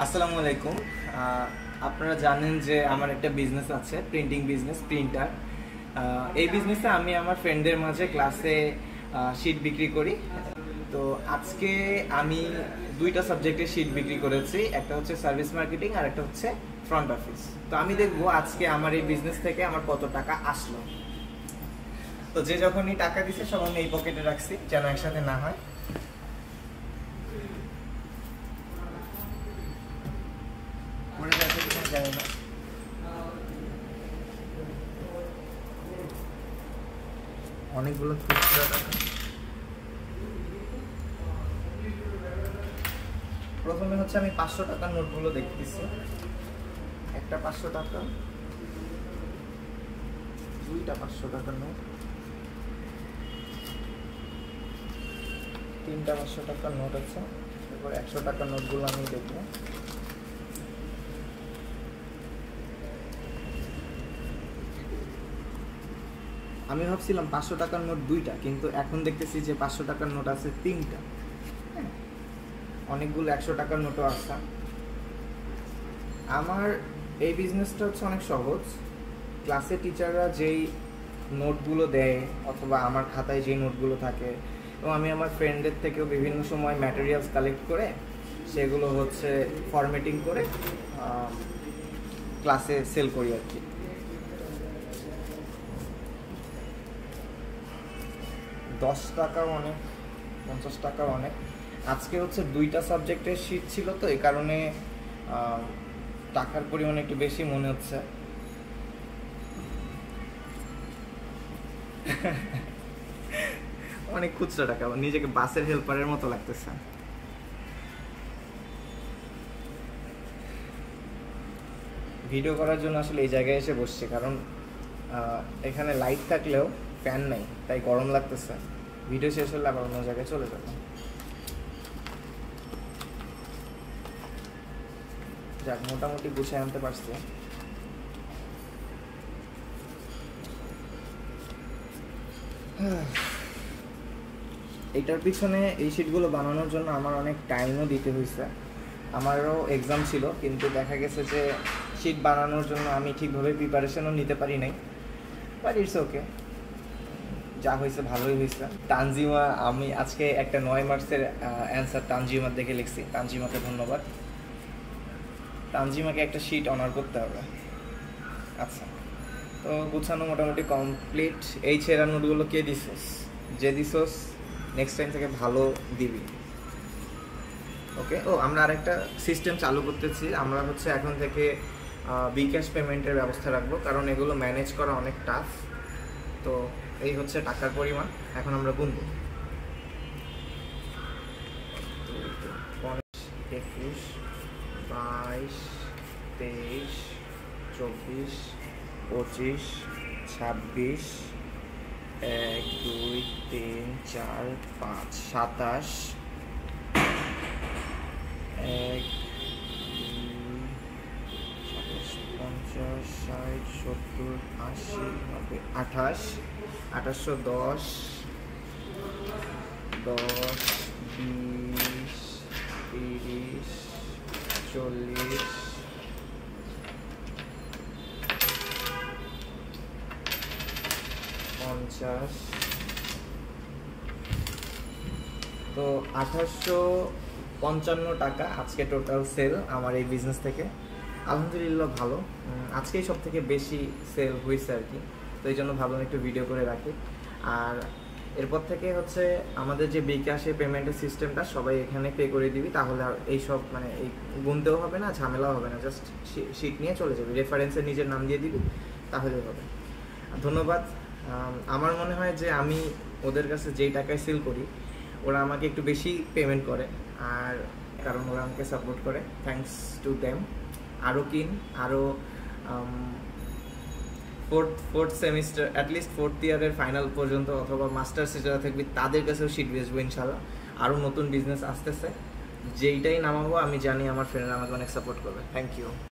আসসালামু আলাইকুম। আপনারা জানেন যে আমার একটা বিজনেস আছে, প্রিন্টিং বিজনেস, প্রিন্টার। এই বিজনেসে আমি আমার ফ্রেন্ডদের মাঝে ক্লাসে শিট বিক্রি করি। তো আজকে আমি দুইটা সাবজেক্টে শিট বিক্রি করেছি, একটা হচ্ছে সার্ভিস মার্কেটিং আর একটা হচ্ছে ফ্রন্ট অফিস। তো আমি দেখবো আজকে আমার এই বিজনেস থেকে আমার কত টাকা আসলো। তো যে যখনই টাকা দিছে সব আমি এই পকেটে রাখছি যেন একসাথে না হয়। জানি না, অনেকগুলো খুচরা টাকা। প্রথমে হচ্ছে আমি 500 টাকার নোটগুলো দেখতেছি। একটা 500 টাকা, দুইটা 500 টাকার নোট, তিনটা 500 টাকার নোট আছে। এরপর 100 টাকার নোটগুলো আমি দেখবো। আমি ভাবছিলাম 500 টাকার নোট দুইটা, কিন্তু এখন দেখতেছি যে 500 টাকার নোট আছে তিনটা। হ্যাঁ, অনেকগুলো 100 টাকার নোটও আছে। আমার এই বিজনেসটা হচ্ছে অনেক সহজ। ক্লাসে টিচাররা যেই নোটগুলো দেয় অথবা আমার খাতায় যেই নোটগুলো থাকে, এবং আমি আমার ফ্রেন্ডদের থেকেও বিভিন্ন সময় ম্যাটেরিয়ালস কালেক্ট করে সেগুলো হচ্ছে ফরম্যাটিং করে ক্লাসে সেল করি আর কি। 10 টাকাও অনেক, 50 টাকাও অনেক। আজকে হচ্ছে দুইটা সাবজেক্টের শিট ছিল, তো এই কারণে টাকার পরিমাণ একটু বেশি মনে হচ্ছে। অনেক খুচরা টাকা, নিজেকে বাসের হেল্পারের মতো লাগতেছে। ভিডিও করার জন্য আসলে এই জায়গায় এসে বসছি, কারণ এখানে লাইট থাকলেও ফ্যান নেই, তাই গরম লাগতেছে। ভিডিও শেষ হলে আবার অন্য জায়গায় চলে যাব। যাক, মোটামুটি গুছিয়ে আনতে পারছি। এটার পিছনে এই শিটগুলো বানানোর জন্য আমার অনেক টাইমও দিতে হয়েছে। আমারও এক্সাম ছিল, কিন্তু দেখা গেছে যে শিট বানানোর জন্য আমি ঠিকভাবে প্রিপারেশনও নিতে পারি নাই। বাট ইটস ওকে, যা হয়েছে ভালোই হয়েছে। তানজিমা, আমি আজকে একটা 9 মার্কসের অ্যান্সার তানজিমার দেখে লিখছি। তানজিমাকে ধন্যবাদ। তানজিমাকে একটা শিট অনার করতে হবে। আচ্ছা, তো গুছানো মোটামুটি কমপ্লিট। এই ছেঁড়া নোটগুলো কে দিছোস? যে দিছোস নেক্সট টাইম থেকে ভালো দিবি, ওকে? ও, আমরা আরেকটা সিস্টেম চালু করতেছি। আমরা হচ্ছে এখন থেকে বিকাশ পেমেন্টের ব্যবস্থা রাখবো, কারণ এগুলো ম্যানেজ করা অনেক টাফ। তো এই হচ্ছে টাকার পরিমাণ। এখন আমরা গুনবো। 21, 22, 23, 24, 25, 26, 1, 2, 3, 4, 5, 27, 1, 50, 60, 70, 80, 90, 28, 2810, 10, 20, 30, 40, 50। তো 2855 টাকা আজকে টোটাল সেল আমার এই বিজনেস থেকে। আলহামদুলিল্লাহ ভালো। আজকেই সব থেকে বেশি সেল হয়েছে আর কি। তো এই জন্য ভাবলাম একটু ভিডিও করে রাখি। আর এরপর থেকে হচ্ছে আমাদের যে বিকাশে পেমেন্টের সিস্টেমটা সবাই এখানে পে করে দিবি, তাহলে আর এইসব মানে এই গুনতেও হবে না, ঝামেলাও হবে না। জাস্ট শিট নিয়ে চলে যাবি, রেফারেন্সে নিজের নাম দিয়ে দিবি, তাহলেই হবে। ধন্যবাদ। আমার মনে হয় যে আমি ওদের কাছে যেই টাকায় সেল করি ওরা আমাকে একটু বেশি পেমেন্ট করে, আর কারণ ওরা আমাকে সাপোর্ট করে। Thanks to them. আরও আরও ফোর্থ সেমিস্টার, অ্যাটলিস্ট 4th ইয়ারের ফাইনাল পর্যন্ত অথবা মাস্টার্সে যারা থাকবে তাদের কাছেও শিট বেচবো ইনশাল্লাহ। আরও নতুন বিজনেস আসতেছে, যেইটাই নামাবো আমি জানি আমার ফ্রেন্ডরা আমাকে অনেক সাপোর্ট করবে। Thank you.